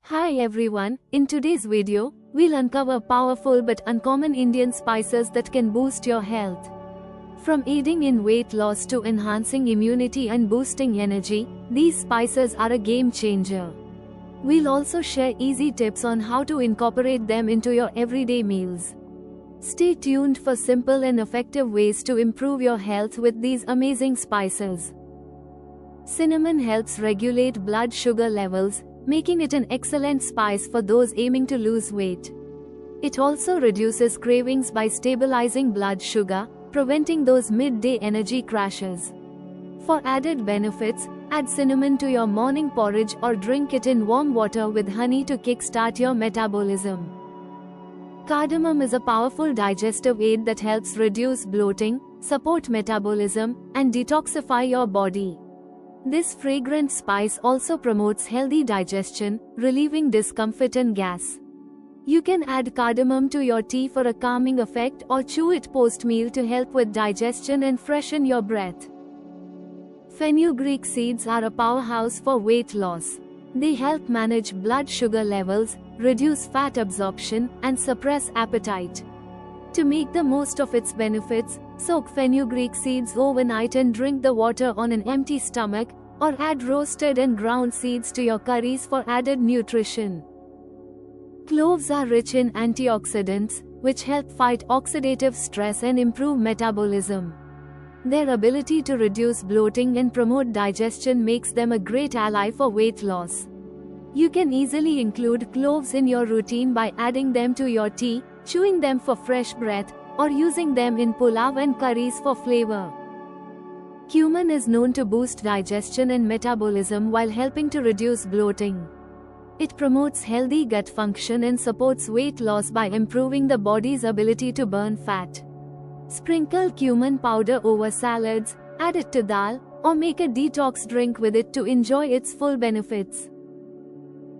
Hi everyone, in today's video, we'll uncover powerful but uncommon Indian spices that can boost your health. From aiding in weight loss to enhancing immunity and boosting energy, these spices are a game changer. We'll also share easy tips on how to incorporate them into your everyday meals. Stay tuned for simple and effective ways to improve your health with these amazing spices. Cinnamon helps regulate blood sugar levels, making it an excellent spice for those aiming to lose weight. It also reduces cravings by stabilizing blood sugar, preventing those midday energy crashes. For added benefits, add cinnamon to your morning porridge or drink it in warm water with honey to kickstart your metabolism. Cardamom is a powerful digestive aid that helps reduce bloating, support metabolism, and detoxify your body. This fragrant spice also promotes healthy digestion, relieving discomfort and gas. You can add cardamom to your tea for a calming effect or chew it post-meal to help with digestion and freshen your breath. Fenugreek seeds are a powerhouse for weight loss. They help manage blood sugar levels, reduce fat absorption, and suppress appetite. To make the most of its benefits, soak fenugreek seeds overnight and drink the water on an empty stomach, or add roasted and ground seeds to your curries for added nutrition. Cloves are rich in antioxidants, which help fight oxidative stress and improve metabolism. Their ability to reduce bloating and promote digestion makes them a great ally for weight loss. You can easily include cloves in your routine by adding them to your tea, chewing them for fresh breath, or using them in pulao and curries for flavor. Cumin is known to boost digestion and metabolism while helping to reduce bloating. It promotes healthy gut function and supports weight loss by improving the body's ability to burn fat. Sprinkle cumin powder over salads, add it to dal, or make a detox drink with it to enjoy its full benefits.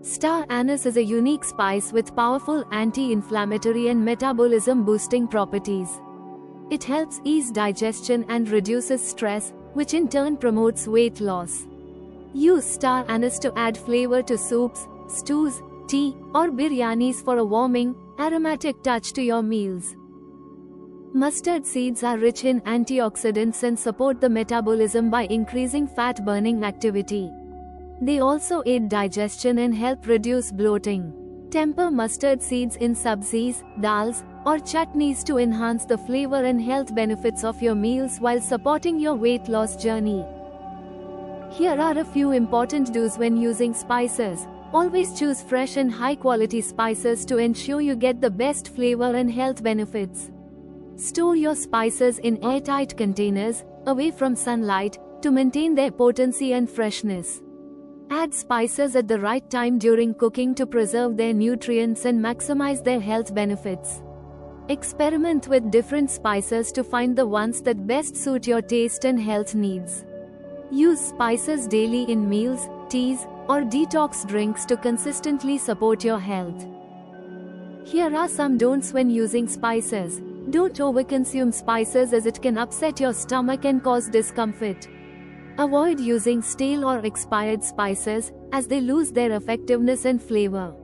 Star anise is a unique spice with powerful anti-inflammatory and metabolism-boosting properties. It helps ease digestion and reduces stress, which in turn promotes weight loss. Use star anise to add flavor to soups, stews, tea, or biryanis for a warming, aromatic touch to your meals. Mustard seeds are rich in antioxidants and support the metabolism by increasing fat-burning activity. They also aid digestion and help reduce bloating. Temper mustard seeds in sabzis, dals, or chutneys to enhance the flavor and health benefits of your meals while supporting your weight loss journey. Here are a few important do's when using spices. Always choose fresh and high-quality spices to ensure you get the best flavor and health benefits. Store your spices in airtight containers, away from sunlight, to maintain their potency and freshness. Add spices at the right time during cooking to preserve their nutrients and maximize their health benefits. Experiment with different spices to find the ones that best suit your taste and health needs. Use spices daily in meals, teas, or detox drinks to consistently support your health. Here are some don'ts when using spices. Don't overconsume spices as it can upset your stomach and cause discomfort. Avoid using stale or expired spices, as they lose their effectiveness and flavor.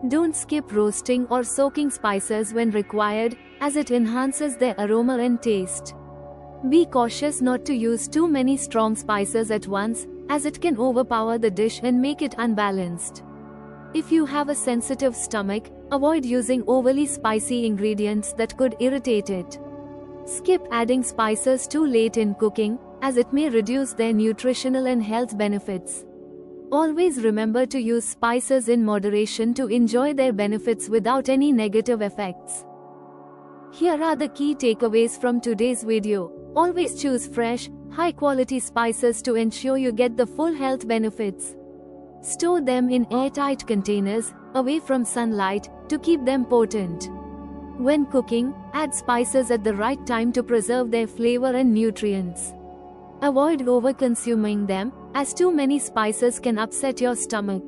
Don't skip roasting or soaking spices when required, as it enhances their aroma and taste. Be cautious not to use too many strong spices at once, as it can overpower the dish and make it unbalanced. If you have a sensitive stomach, avoid using overly spicy ingredients that could irritate it. Skip adding spices too late in cooking, as it may reduce their nutritional and health benefits. Always remember to use spices in moderation to enjoy their benefits without any negative effects. Here are the key takeaways from today's video. Always choose fresh, high-quality spices to ensure you get the full health benefits. Store them in airtight containers, away from sunlight, to keep them potent. When cooking, add spices at the right time to preserve their flavor and nutrients. Avoid over-consuming them, as too many spices can upset your stomach.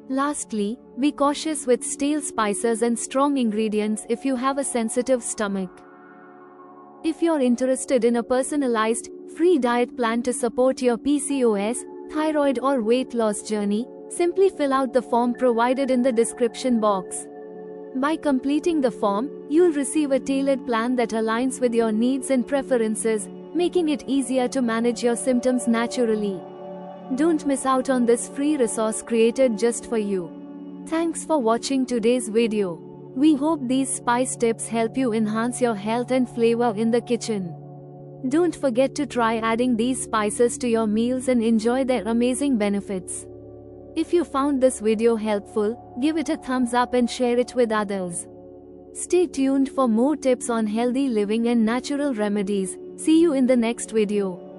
Lastly, be cautious with stale spices and strong ingredients if you have a sensitive stomach. If you're interested in a personalized, free diet plan to support your PCOS, thyroid or weight loss journey, Simply fill out the form provided in the description box. By completing the form, you'll receive a tailored plan that aligns with your needs and preferences, making it easier to manage your symptoms naturally. Don't miss out on this free resource created just for you. Thanks for watching today's video. We hope these spice tips help you enhance your health and flavor in the kitchen. Don't forget to try adding these spices to your meals and enjoy their amazing benefits. If you found this video helpful, give it a thumbs up and share it with others. Stay tuned for more tips on healthy living and natural remedies. See you in the next video.